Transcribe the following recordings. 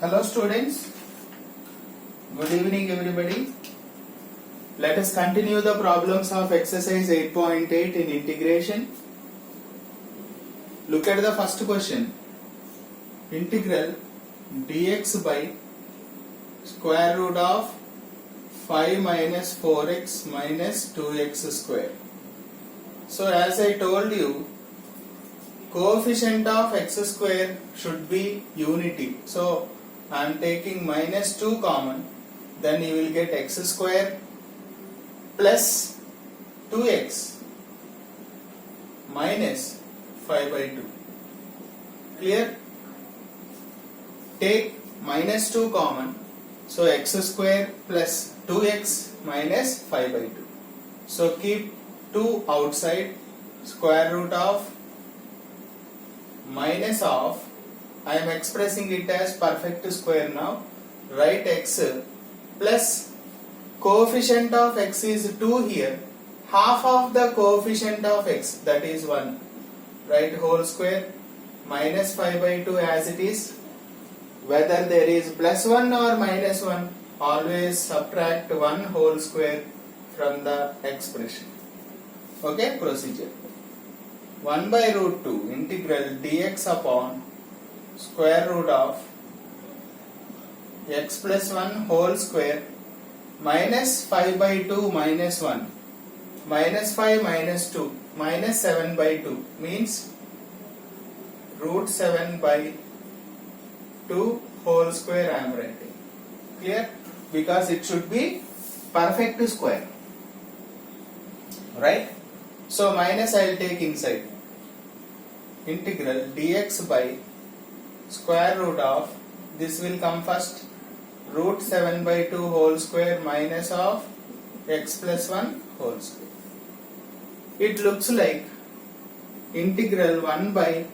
Hello students, good evening everybody. Let us continue the problems of exercise 8.8 in integration. Look at the first question. Integral dx by square root of 5 minus 4x minus 2x square. So as I told you, coefficient of x square should be unity. So I am taking minus 2 common, then you will get x square plus 2x minus 5 by 2. Clear? Take minus 2 common, so x square plus 2x minus 5 by 2. So keep 2 outside, square root of minus of, I am expressing it as perfect square now. Write x plus coefficient of x is 2 here. Half of the coefficient of x, that is 1. Write whole square minus 5 by 2 as it is. Whether there is plus 1 or minus 1, always subtract 1 whole square from the expression. Okay, procedure. 1 by root 2 integral dx upon square root of x plus 1 whole square minus 5 by 2 minus 1 minus 5 minus 2 minus 7 by 2 means root 7 by 2 whole square I am writing. Clear? Because it should be perfect square. Right? So minus I will take inside. Integral dx by square root of, this will come first, root 7 by 2 whole square minus of x plus 1 whole square. It looks like integral 1 by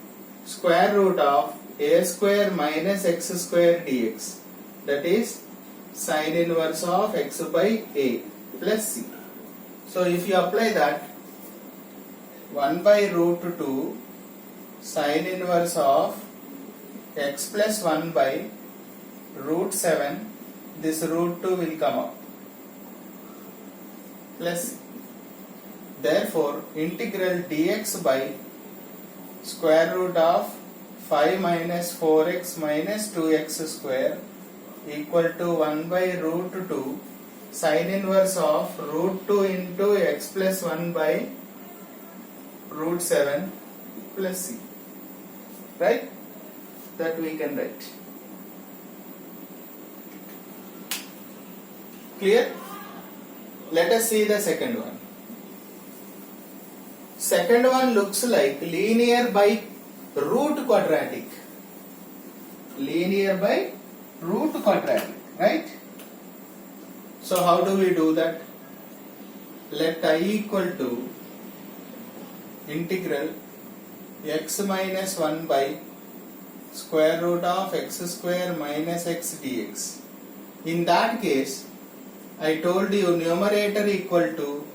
square root of a square minus x square dx, that is sine inverse of x by a plus c. So if you apply that, 1 by root 2 sine inverse of x plus 1 by root 7, this root 2 will come up, plus therefore integral dx by square root of 5 minus 4x minus 2x square equal to 1 by root 2 sine inverse of root 2 into x plus 1 by root 7 plus c. Right? That we can write. Clear? Let us see the second one. Second one looks like linear by root quadratic. Linear by root quadratic, right? So how do we do that? Let I equal to integral x minus 1 by square root of x square minus x dx. In that case, I told you numerator equal to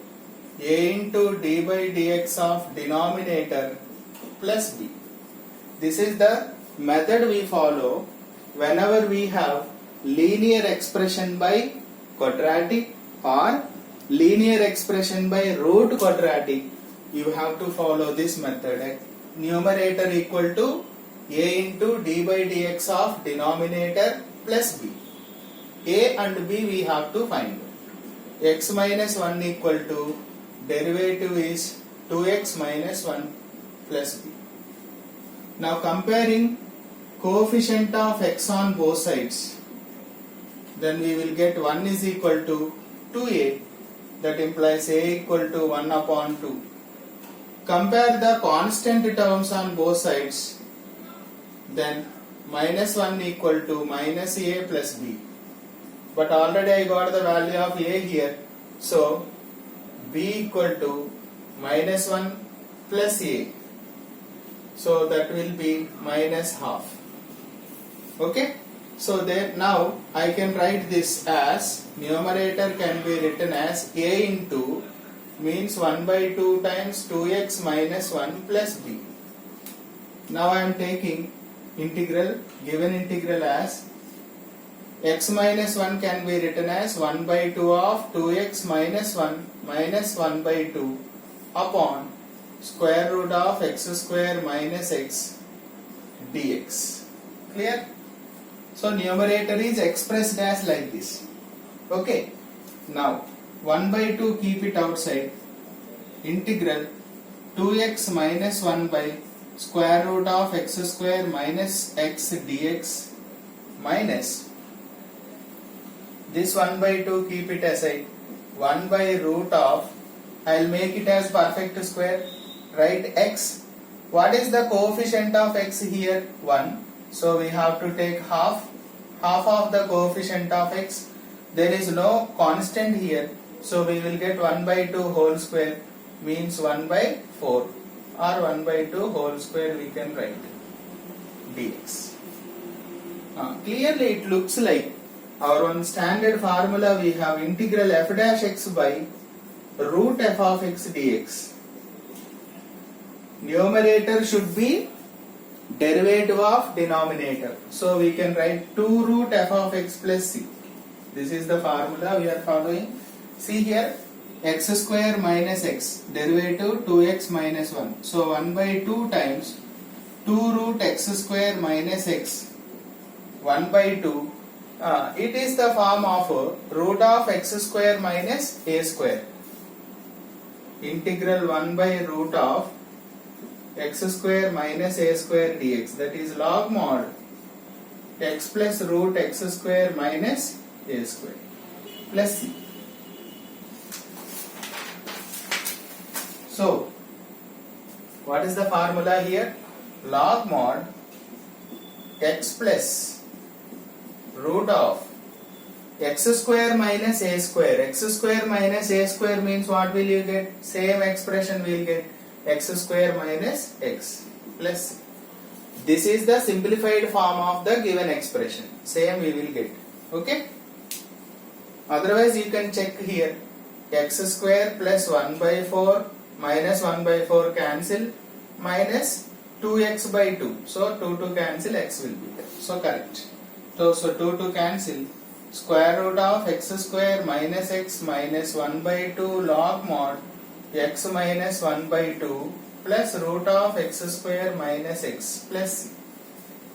a into d by dx of denominator plus b. This is the method we follow whenever we have linear expression by quadratic or linear expression by root quadratic. You have to follow this method. Numerator equal to a into d by dx of denominator plus b. A and b we have to find. X minus 1 equal to derivative is 2x minus 1 plus b. Now comparing coefficient of x on both sides, then we will get 1 is equal to 2a, that implies a equal to 1 upon 2. Compare the constant terms on both sides, then minus 1 equal to minus a plus b. But already I got the value of a here, so b equal to minus 1 plus a. So that will be minus half. Okay? So then now I can write this as numerator can be written as a into means 1 by 2 times 2x minus 1 plus b. Now I am taking integral, given integral as x minus 1 can be written as 1 by 2 of 2x minus 1 minus 1 by 2 upon square root of x square minus x dx. Clear? So numerator is expressed as like this. Okay. Now 1 by 2 keep it outside. Integral 2x minus 1 by square root of x square minus x dx minus this 1 by 2 keep it aside. 1 by root of, I'll make it as perfect square. Write x. What is the coefficient of x here? 1. So we have to take half of the coefficient of x. There is no constant here. So we will get 1 by 2 whole square means 1 by 4 or 1 by 2 whole square we can write dx. Clearly it looks like our one standard formula we have integral f dash x by root f of x dx. Numerator should be derivative of denominator. So we can write 2 root f of x plus c. This is the formula we are following. See here, x square minus x, derivative 2x minus 1. So 1 by 2 times 2 root x square minus x 1 by 2. It is the form of root of x square minus a square. Integral 1 by root of x square minus a square dx, that is log mod x plus root x square minus a square plus c. So what is the formula here? Log mod x plus root of x square minus a square. X square minus a square means what will you get? Same expression we will get, x square minus x plus c. This is the simplified form of the given expression. Same we will get. Okay. Otherwise you can check here, x square plus 1 by 4 minus 1 by 4 cancel minus 2x by 2. So 2 to cancel, x will be there. So correct. So 2 to cancel, square root of x square minus x minus 1 by 2 log mod x minus 1 by 2 plus root of x square minus x plus c.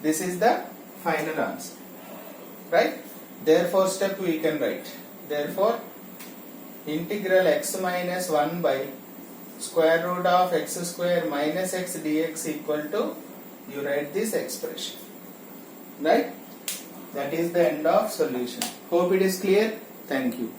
This is the final answer. Right? Therefore step we can write. Therefore integral x minus 1 by square root of x square minus x dx equal to, you write this expression. Right? That is the end of solution. Hope it is clear. Thank you.